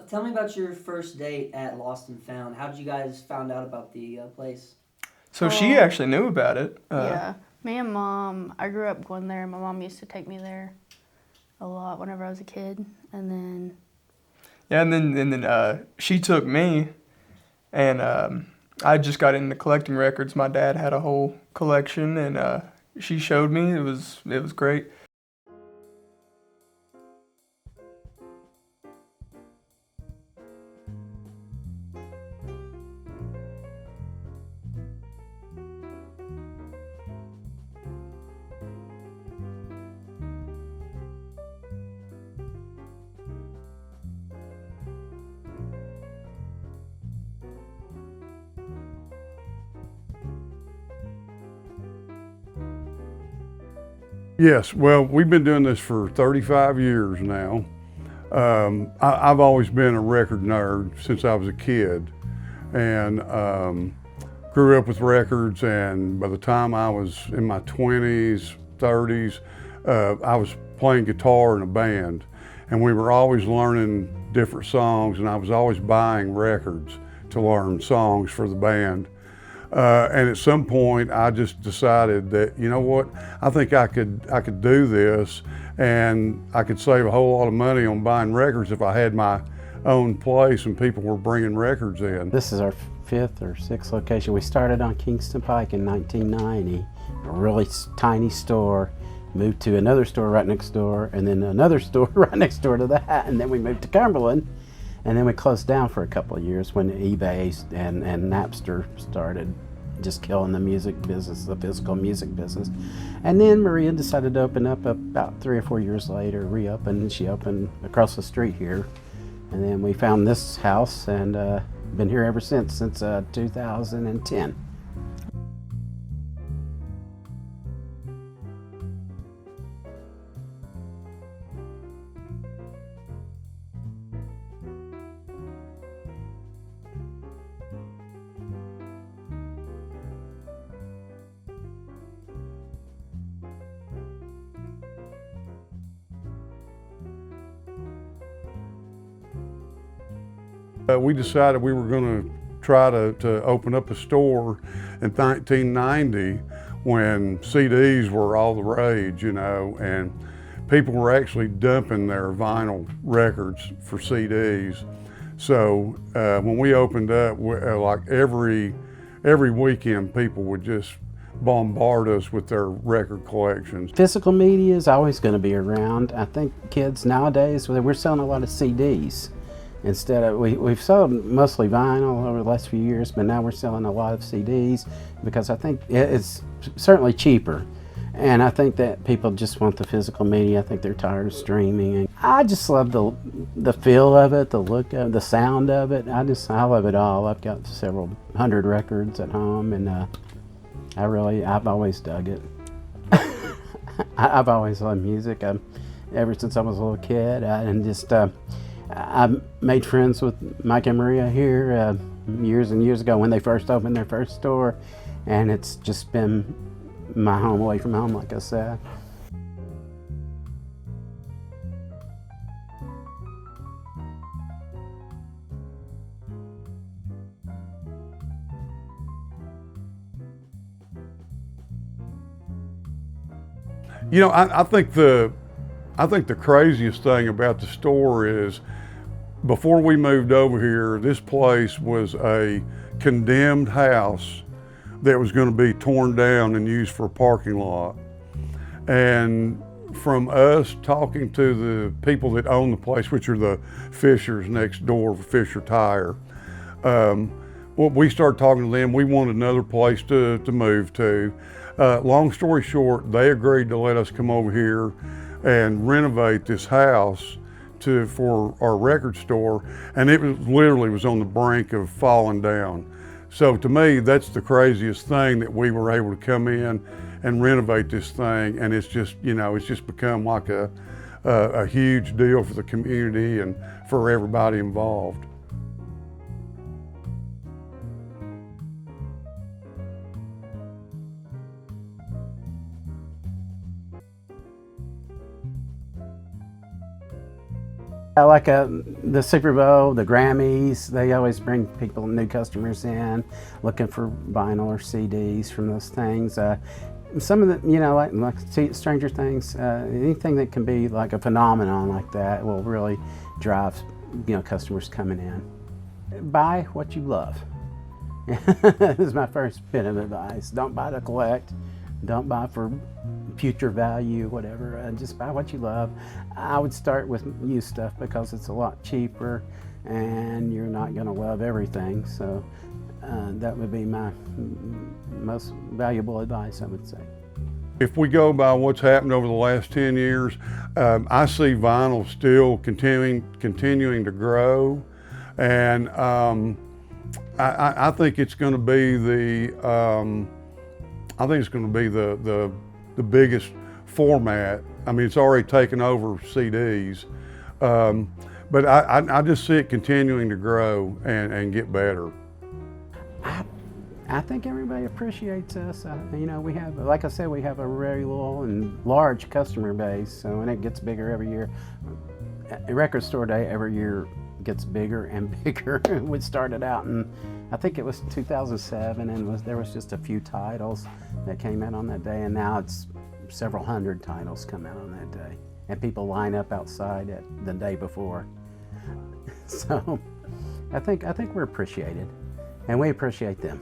Tell me about your first date at Lost and Found. How did you guys found out about the place? So she Well, actually knew about it. yeah. Me and mom, I grew up going there. My mom used to take me there a lot whenever I was a kid. And then, Yeah, and then she took me, and I just got into collecting records. My dad had a whole collection, and she showed me. It was great. Yes, well, we've been doing this for 35 years now. I've always been a record nerd since I was a kid, and grew up with records. And by the time I was in my 20s, 30s, I was playing guitar in a band, and we were always learning different songs, and I was always buying records to learn songs for the band. And at some point, I just decided that, you know what, I think I could do this, and I could save a whole lot of money on buying records if I had my own place and people were bringing records in. This is our fifth or sixth location. We started on Kingston Pike in 1990, a really tiny store, moved to another store right next door, and then another store right next door to that, and then we moved to Cumberland. And then we closed down for a couple of years when eBay and Napster started just killing the music business, the physical music business. And then Maria decided to open up about 3 or 4 years later, reopened. She opened across the street here. And then we found this house and been here ever since 2010. We decided we were going to try to open up a store in 1990 when CDs were all the rage, you know, and people were actually dumping their vinyl records for CDs. So when we opened up, like every weekend, people would just bombard us with their record collections. Physical media is always going to be around. I think kids nowadays, we're selling a lot of CDs. Instead of, we've sold mostly vinyl over the last few years, but now we're selling a lot of CDs because I think it's certainly cheaper. And I think that people just want the physical media. I think they're tired of streaming. And I just love the feel of it, the look of it, the sound of it. I love it all. I've got several hundred records at home, and I've always dug it. I've always loved music. Ever since I was a little kid, I made friends with Mike and Maria here years and years ago when they first opened their first store, and it's just been my home away from home, like I said. You know, I think the craziest thing about the store is before we moved over here, this place was a condemned house that was going to be torn down and used for a parking lot. And from us talking to the people that own the place, which are the Fishers next door, Fisher Tire, well, we started talking to them. We wanted another place to move to. Long story short, they agreed to let us come over here and renovate this house for our record store, and it was literally on the brink of falling down. So to me, that's the craziest thing, that we were able to come in and renovate this thing, and it's just, you know, it's just become like a huge deal for the community and for everybody involved. Like the Super Bowl, the Grammys, they always bring people, new customers in, looking for vinyl or CDs from those things. Some of the, like Stranger Things, anything that can be like a phenomenon like that will really drive, customers coming in. Buy what you love. This is my first bit of advice. Don't buy to collect. Don't buy for future value, whatever. Just buy what you love. I would start with used stuff because it's a lot cheaper and you're not going to love everything. So that would be my most valuable advice, I would say. If we go by what's happened over the last 10 years, I see vinyl still continuing to grow. And I think it's going to be the biggest format. I mean, it's already taken over CDs, but I just see it continuing to grow and get better. I think everybody appreciates us. We have, like I said, we have a very loyal and large customer base, so when it gets bigger every year, Record Store Day every year gets bigger and bigger. We started out in, I think it was 2007, and there was just a few titles that came out on that day, and now it's several hundred titles come out on that day, and people line up outside the day before. So I think we're appreciated, and we appreciate them.